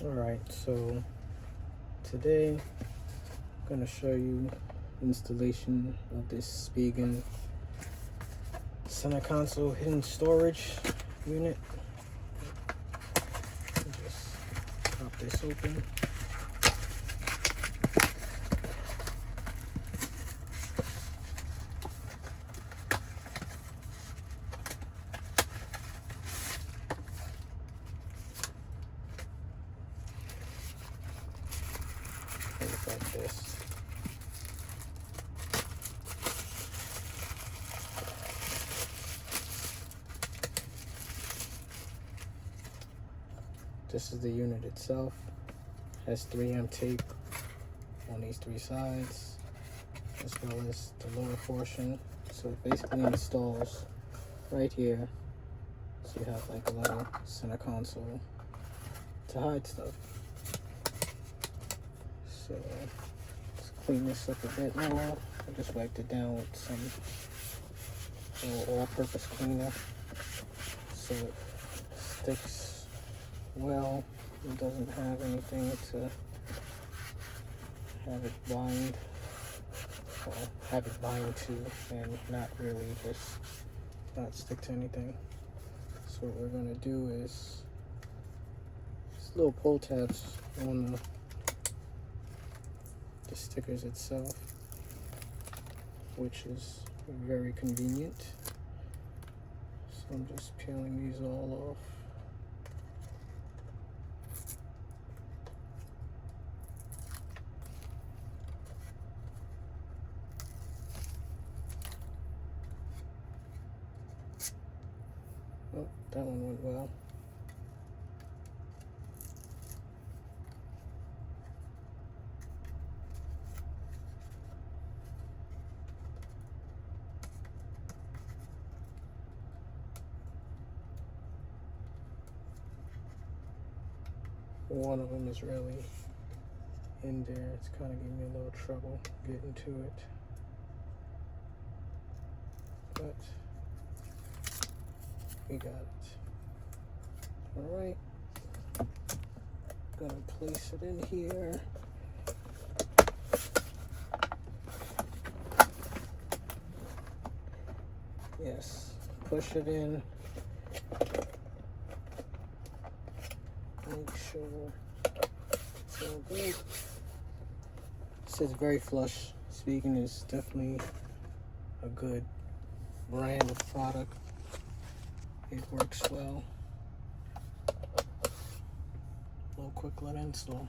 Alright, so today I'm going to show you installation of this Spigen center console hidden storage unit. Just pop this open. Like this. This is the unit itself. Has 3M tape on these three sides, as well as the lower portion. So it basically installs right here. So you have like a little center console to hide stuff. So let's clean this up a bit more. I just wiped it down with some all-purpose cleaner so it sticks well. It doesn't have anything to have it bind, or have it bind to, and not really just not stick to anything. So what we're gonna do is these little pull tabs on the stickers itself, which is very convenient. So I'm just peeling these all off. Oh, that one went well. One of them is really in there. It's kind of giving me a little trouble getting to it. But we got it. Alright. Gonna place it in here. Yes. Push it in. Make sure it's all good. It says very flush. Spigen is definitely a good brand of product. It works well. A little quick let install.